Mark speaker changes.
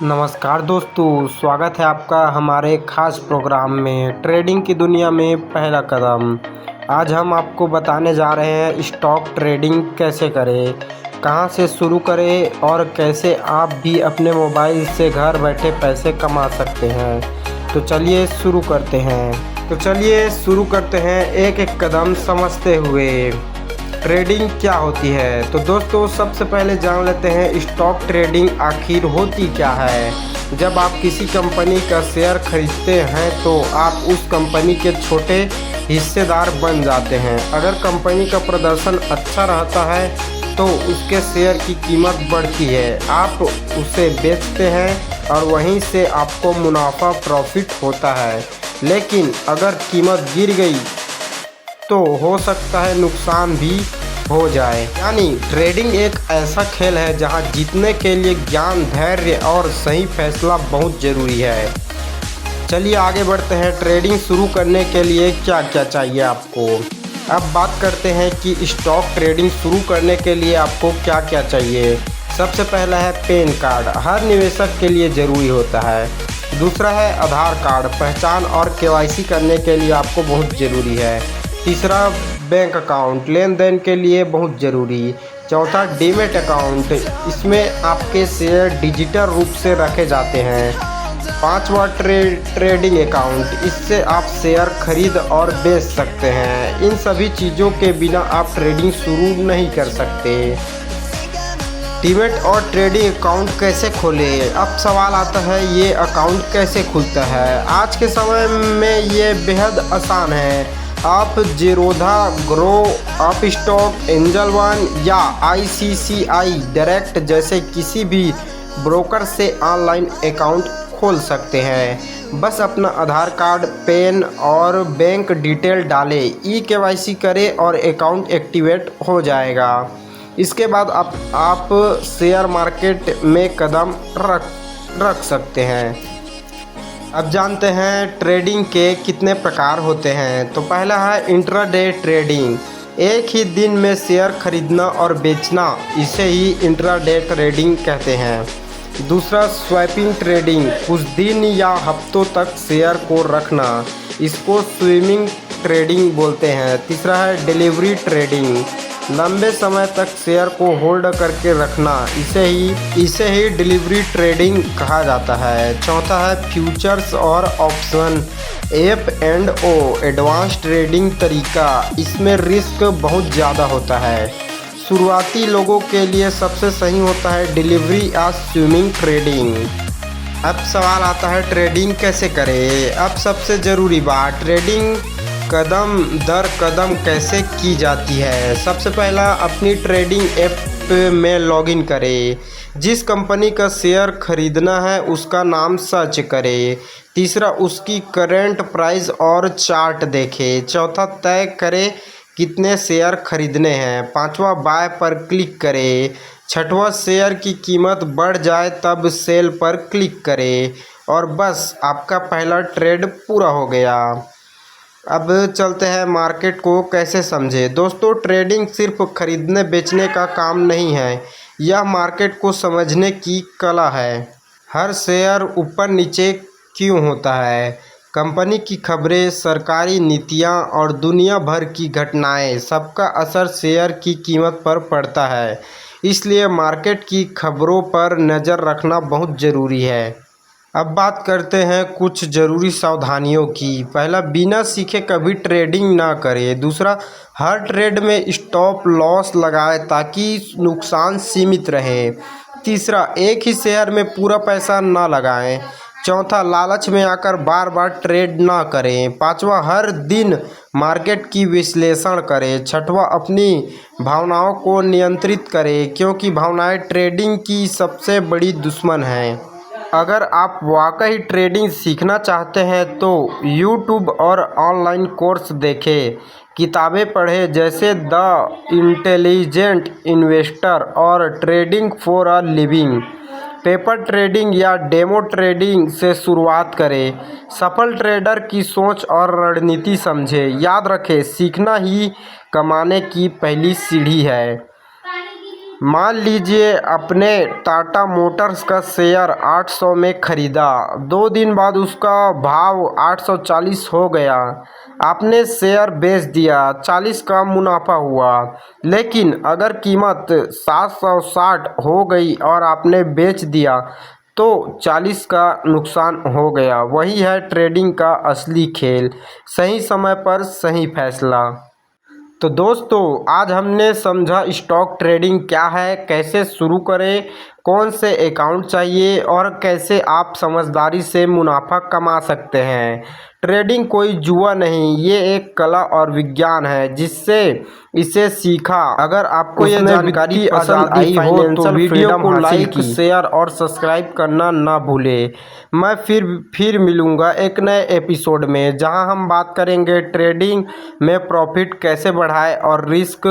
Speaker 1: नमस्कार दोस्तों, स्वागत है आपका हमारे खास प्रोग्राम में ट्रेडिंग की दुनिया में पहला कदम। आज हम आपको बताने जा रहे हैं स्टॉक ट्रेडिंग कैसे करें, कहां से शुरू करें और कैसे आप भी अपने मोबाइल से घर बैठे पैसे कमा सकते हैं। तो चलिए शुरू करते हैं एक एक कदम समझते हुए। ट्रेडिंग क्या होती है? तो दोस्तों सबसे पहले जान लेते हैं स्टॉक ट्रेडिंग आखिर होती क्या है। जब आप किसी कंपनी का शेयर खरीदते हैं तो आप उस कंपनी के छोटे हिस्सेदार बन जाते हैं। अगर कंपनी का प्रदर्शन अच्छा रहता है तो उसके शेयर की कीमत बढ़ती है, आप उसे बेचते हैं और वहीं से आपको मुनाफा प्रॉफिट होता है। लेकिन अगर कीमत गिर गई तो हो सकता है नुकसान भी हो जाए। यानी ट्रेडिंग एक ऐसा खेल है जहां जीतने के लिए ज्ञान, धैर्य और सही फैसला बहुत ज़रूरी है। चलिए आगे बढ़ते हैं। ट्रेडिंग शुरू करने के लिए क्या क्या चाहिए आपको। अब बात करते हैं कि स्टॉक ट्रेडिंग शुरू करने के लिए आपको क्या क्या चाहिए। सबसे पहला है पैन कार्ड, हर निवेशक के लिए ज़रूरी होता है। दूसरा है आधार कार्ड, पहचान और केवाईसी करने के लिए आपको बहुत ज़रूरी है। तीसरा बैंक अकाउंट, लेन देन के लिए बहुत ज़रूरी। चौथा डीमैट अकाउंट, इसमें आपके शेयर डिजिटल रूप से रखे जाते हैं। पांचवा ट्रेडिंग अकाउंट, इससे आप शेयर खरीद और बेच सकते हैं। इन सभी चीज़ों के बिना आप ट्रेडिंग शुरू नहीं कर सकते। डीमैट और ट्रेडिंग अकाउंट कैसे खोलें? अब सवाल आता है ये अकाउंट कैसे खुलता है। आज के समय में ये बेहद आसान है। आप Zerodha, grow, Upstox, angel one या ICICI डायरेक्ट जैसे किसी भी ब्रोकर से ऑनलाइन अकाउंट खोल सकते हैं। बस अपना आधार कार्ड, पैन और बैंक डिटेल डालें, KYC करें और अकाउंट एक्टिवेट हो जाएगा। इसके बाद आप शेयर मार्केट में कदम रख सकते हैं। अब जानते हैं ट्रेडिंग के कितने प्रकार होते हैं। तो पहला है इंट्राडे ट्रेडिंग, एक ही दिन में शेयर खरीदना और बेचना, इसे ही इंट्राडे ट्रेडिंग कहते हैं। दूसरा स्वैपिंग ट्रेडिंग, कुछ दिन या हफ्तों तक शेयर को रखना, इसको स्विंगिंग ट्रेडिंग बोलते हैं। तीसरा है डिलीवरी ट्रेडिंग, लंबे समय तक शेयर को होल्ड करके रखना, इसे ही डिलीवरी ट्रेडिंग कहा जाता है। चौथा है फ्यूचर्स और ऑप्शन, F&O एडवांस ट्रेडिंग तरीका, इसमें रिस्क बहुत ज़्यादा होता है। शुरुआती लोगों के लिए सबसे सही होता है डिलीवरी या स्विंगिंग ट्रेडिंग। अब सवाल आता है ट्रेडिंग कैसे करें। अब सबसे ज़रूरी बात, ट्रेडिंग कदम दर कदम कैसे की जाती है। सबसे पहला अपनी ट्रेडिंग ऐप में लॉगिन करें। जिस कंपनी का शेयर खरीदना है उसका नाम सर्च करें। तीसरा उसकी करंट प्राइस और चार्ट देखें। चौथा तय करें कितने शेयर खरीदने हैं। पांचवा बाय पर क्लिक करें। छठवां शेयर की कीमत बढ़ जाए तब सेल पर क्लिक करें और बस आपका पहला ट्रेड पूरा हो गया। अब चलते हैं मार्केट को कैसे समझें। दोस्तों ट्रेडिंग सिर्फ खरीदने बेचने का काम नहीं है, यह मार्केट को समझने की कला है। हर शेयर ऊपर नीचे क्यों होता है, कंपनी की खबरें, सरकारी नीतियां और दुनिया भर की घटनाएं, सबका असर शेयर की कीमत पर पड़ता है। इसलिए मार्केट की खबरों पर नज़र रखना बहुत ज़रूरी है। अब बात करते हैं कुछ ज़रूरी सावधानियों की। पहला, बिना सीखे कभी ट्रेडिंग ना करें। दूसरा, हर ट्रेड में स्टॉप लॉस लगाएं ताकि नुकसान सीमित रहे। तीसरा, एक ही शेयर में पूरा पैसा ना लगाएं। चौथा, लालच में आकर बार बार ट्रेड ना करें। पांचवा, हर दिन मार्केट की विश्लेषण करें। छठवां, अपनी भावनाओं को नियंत्रित करें क्योंकि भावनाएं ट्रेडिंग की सबसे बड़ी दुश्मन हैं। अगर आप वाकई ट्रेडिंग सीखना चाहते हैं तो YouTube और ऑनलाइन कोर्स देखें, किताबें पढ़ें जैसे द इंटेलिजेंट इन्वेस्टर और trading for a living. Paper trading या डेमो ट्रेडिंग से शुरुआत करें। सफल ट्रेडर की सोच और रणनीति समझें। याद रखें, सीखना ही कमाने की पहली सीढ़ी है। मान लीजिए अपने टाटा मोटर्स का शेयर 800 में खरीदा, 2 दिन बाद उसका भाव 840 हो गया। आपने शेयर बेच दिया, 40 का मुनाफा हुआ। लेकिन अगर कीमत 760 हो गई और आपने बेच दिया तो 40 का नुकसान हो गया। वही है ट्रेडिंग का असली खेल, सही समय पर सही फैसला। तो दोस्तों, आज हमने समझा स्टॉक ट्रेडिंग क्या है, कैसे शुरू करें, कौन से अकाउंट चाहिए और कैसे आप समझदारी से मुनाफा कमा सकते हैं। ट्रेडिंग कोई जुआ नहीं, ये एक कला और विज्ञान है जिससे इसे सीखा। अगर आपको ये जानकारी पसंद आई हो तो वीडियो को लाइक, शेयर और सब्सक्राइब करना ना भूलें। मैं फिर मिलूँगा एक नए एपिसोड में, जहां हम बात करेंगे ट्रेडिंग में प्रॉफिट कैसे बढ़ाएं और रिस्क